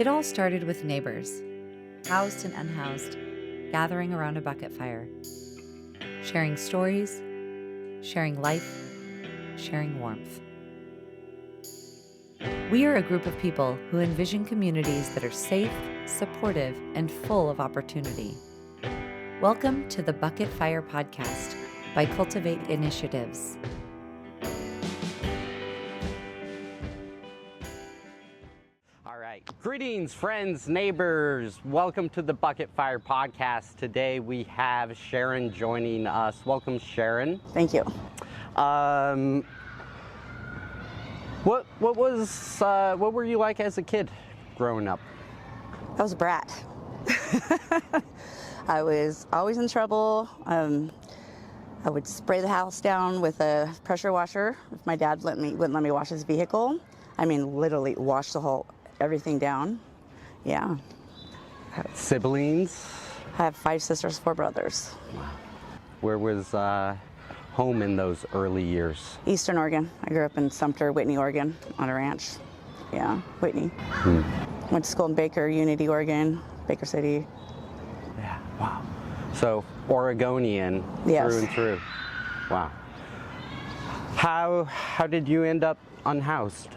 It all started with neighbors, housed and unhoused, gathering around a bucket fire, sharing stories, sharing life, sharing warmth. We are a group of people who envision communities that are safe, supportive, and full of opportunity. Welcome to the Bucket Fire Podcast by Cultivate Initiatives. All right. Greetings, friends, neighbors. Welcome to the Bucket Fire Podcast. Today we have Sharon joining us. Welcome, Sharon. Thank you. What were you like as a kid growing up? I was a brat. I was always in trouble. I would spray the house down with a pressure washer if my dad wouldn't let me wash his vehicle. I mean, literally wash everything down. Yeah. Siblings? I have 5 sisters, 4 brothers. Where was home in those early years? Eastern Oregon. I grew up in Sumter, Whitney, Oregon, on a ranch. Yeah, Whitney. Went to school in Baker, Unity, Oregon, Baker City. Yeah, wow. So, Oregonian Yes. Through and through. Wow. How did you end up unhoused?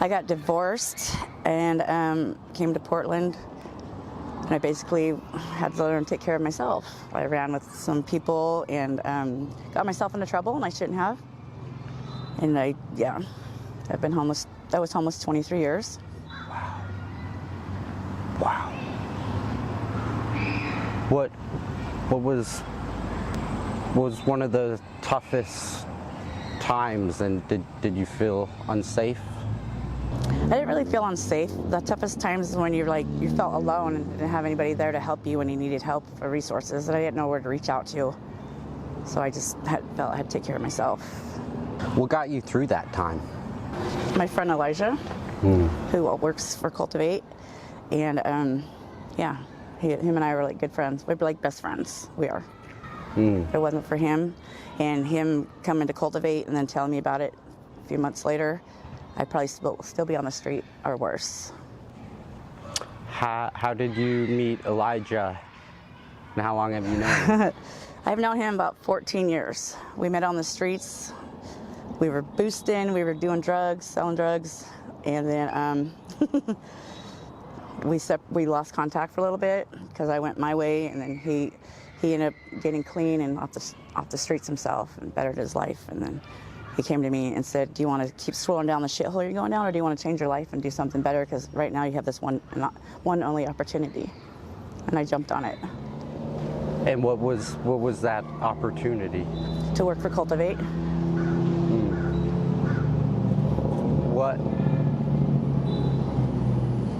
I got divorced and came to Portland, and I basically had to learn to take care of myself. I ran with some people and got myself into trouble, and I shouldn't have. And I've been homeless. I was homeless 23 years. Wow. What was one of the toughest times, and did you feel unsafe? I didn't really feel unsafe. The toughest times is when you felt alone and didn't have anybody there to help you when you needed help or resources, and I didn't know where to reach out to. So I just felt I had to take care of myself. What got you through that time? My friend Elijah, who works for Cultivate, and him and I were like good friends. We were like best friends. We are. If it wasn't for him and him coming to Cultivate and then telling me about it a few months later, I'd probably still be on the street or worse. How did you meet Elijah, and how long have you known him? I've known him about 14 years. We met on the streets. We were boosting, we were doing drugs, selling drugs, and then we lost contact for a little bit because I went my way, and then he ended up getting clean and off the streets himself and bettered his life. And then he came to me and said, "Do you want to keep swirling down the shithole you're going down, or do you want to change your life and do something better? Because right now you have this one only opportunity." And I jumped on it. And what was that opportunity? To work for Cultivate.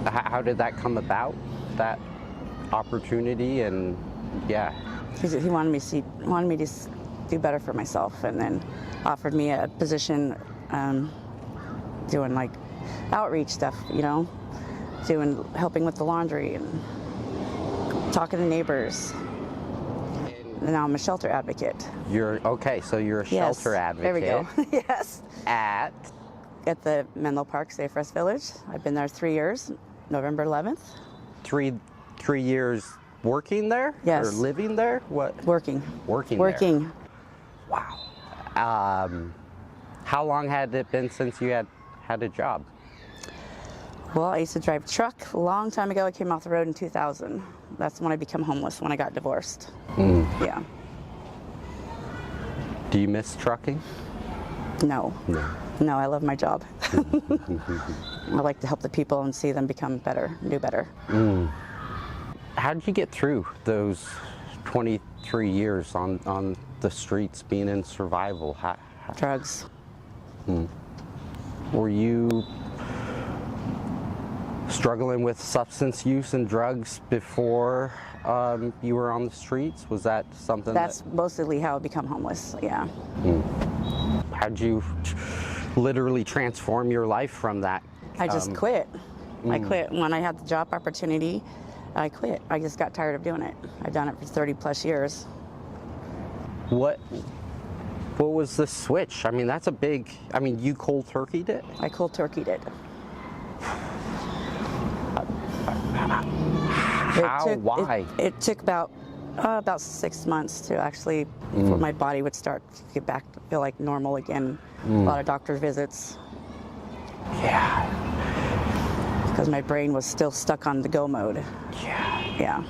How did that come about, that opportunity? And yeah, he wanted me to do better for myself, and then offered me a position doing like outreach stuff, helping with the laundry and talking to neighbors. And now I'm a shelter advocate. So you're a shelter advocate. There we go. Yes. At the Menlo Park Safe Rest Village. I've been there 3 years, November 11th. 3 years working there? Yes. Or living there? What? Working. There. Wow. How long had it been since you had a job? Well, I used to drive a truck a long time ago. I came off the road in 2000. That's when I became homeless, when I got divorced. Yeah. Do you miss trucking? No, I love my job. I like to help the people and see them become better, do better. How did you get through those 23 years on the streets, being in survival? Drugs. Were you struggling with substance use and drugs before you were on the streets? Was that something? That's mostly how I become homeless, yeah. How'd you literally transform your life from that? I just quit. I quit. When I had the job opportunity, I quit. I just got tired of doing it. I've done it for 30 plus years. What was the switch? I mean, that's a big, you cold turkeyed it? I cold turkeyed it. Why? It took about 6 months to actually, before my body would start to get back to feel like normal again. A lot of doctor visits. Yeah. Because my brain was still stuck on the go mode. Yeah.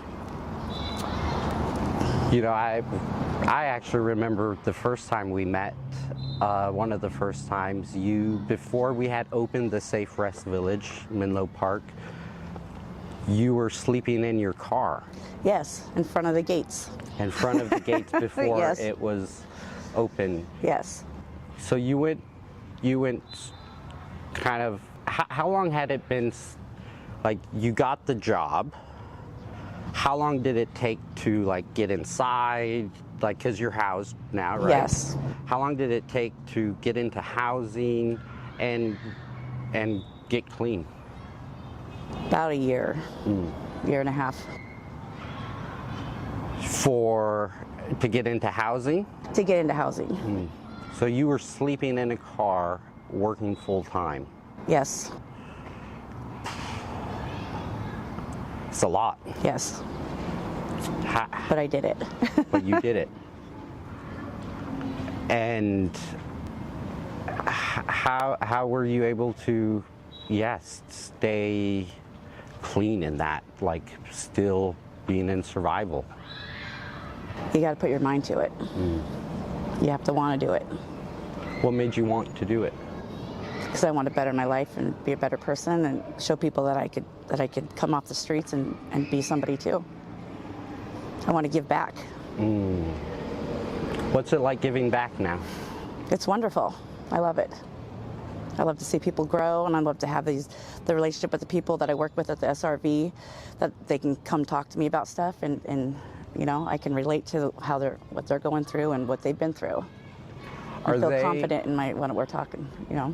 You know, I actually remember the first time we met, one of the first times before we had opened the Safe Rest Village, Menlo Park, you were sleeping in your car. Yes, in front of the gates. In front of the gates before Yes. it was open. Yes. So you went kind of, how long had it been, like you got the job? How long did it take to like get inside, like because you're housed now, right? Yes. How long did it take to get into housing and get clean? About a year, year and a half. To get into housing? To get into housing. So you were sleeping in a car, working full time. Yes. It's a lot. Yes. But I did it. But you did it. And how were you able to, stay clean in that, like still being in survival? You got to put your mind to it. You have to want to do it. What made you want to do it? Because I want to better my life and be a better person and show people that I could come off the streets and be somebody too. I want to give back. What's it like giving back now? It's wonderful. I love it. I love to see people grow, and I love to have the relationship with the people that I work with at the SRV, that they can come talk to me about stuff, and you know, I can relate to what they're going through and what they've been through. I feel confident in when we're talking, you know.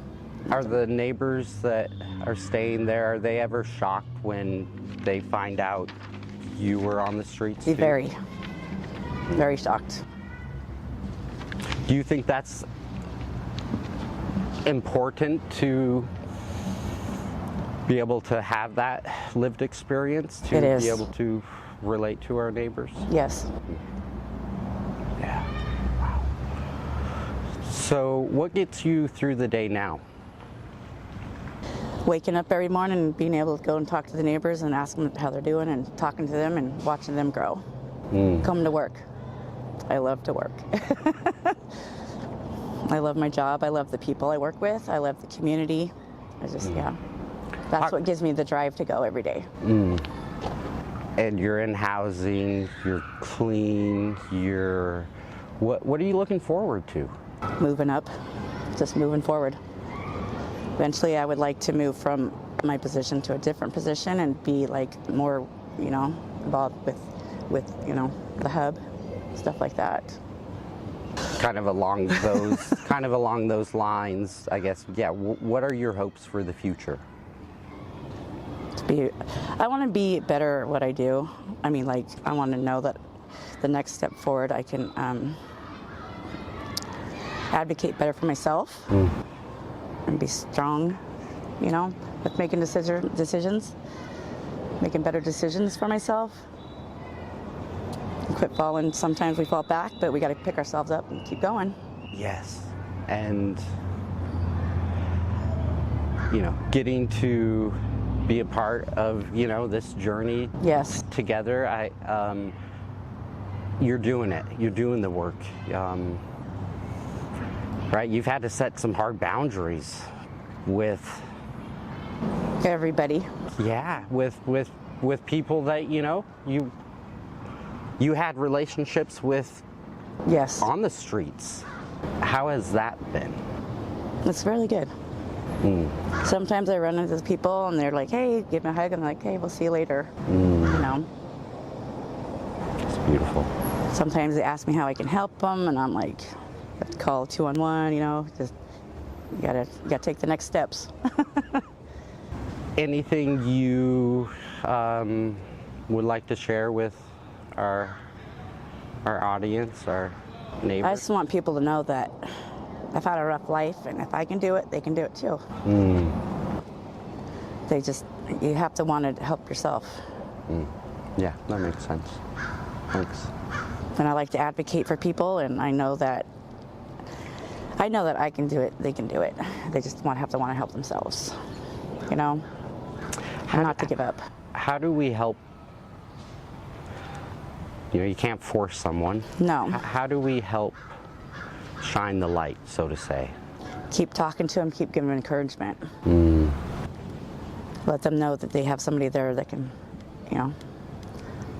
Are the neighbors that are staying there, are they ever shocked when they find out you were on the streets too? Very, very shocked. Do you think that's important to be able to have that lived experience, to It is. be able to relate to our neighbors? Yes. Yeah. Wow. So what gets you through the day now? Waking up every morning and being able to go and talk to the neighbors and ask them how they're doing and talking to them and watching them grow. Coming to work. I love to work. I love my job. I love the people I work with. I love the community. That's what gives me the drive to go every day. And you're in housing, you're clean, what are you looking forward to? Moving up, just moving forward. Eventually I would like to move from my position to a different position and be like more, you know, involved with you know, the hub, stuff like that. Kind of along those lines, I guess. Yeah, what are your hopes for the future? I want to be better at what I do. I mean, like, I want to know that the next step forward I can advocate better for myself and be strong, you know, with making decisions, making better decisions for myself. And quit falling. Sometimes we fall back, but we got to pick ourselves up and keep going. Yes, and you know, getting to be a part of, you know, this journey together. You're doing it. You're doing the work. Right? You've had to set some hard boundaries with everybody. Yeah, with people that, you know, you had relationships with on the streets. How has that been? It's really good. Sometimes I run into people and they're like, hey, give me a hug. I'm like, hey, we'll see you later. You know? It's beautiful. Sometimes they ask me how I can help them, and I'm like, call 211, you know, just you gotta take the next steps. Anything you would like to share with our audience, our neighbors? I just want people to know that I've had a rough life, and if I can do it, they can do it too. You have to want to help yourself. Yeah, that makes sense. Thanks. And I like to advocate for people, and I know that I can do it. They can do it. They just have to want to help themselves, and not to give up. How do we help? You can't force someone. No. How do we help shine the light, so to say? Keep talking to them. Keep giving them encouragement. Let them know that they have somebody there that can,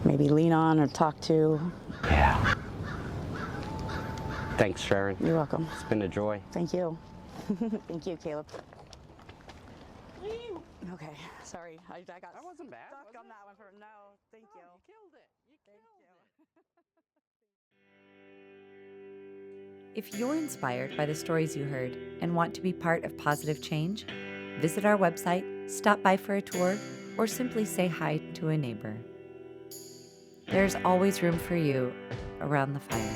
maybe lean on or talk to. Yeah. Thanks, Sharon. You're welcome. It's been a joy. Thank you. Thank you, Caleb. Okay, sorry. I got That wasn't bad, stuck was on it? that one. No, thank you. You killed it. You killed it. If you're inspired by the stories you heard and want to be part of positive change, visit our website, stop by for a tour, or simply say hi to a neighbor. There's always room for you around the fire.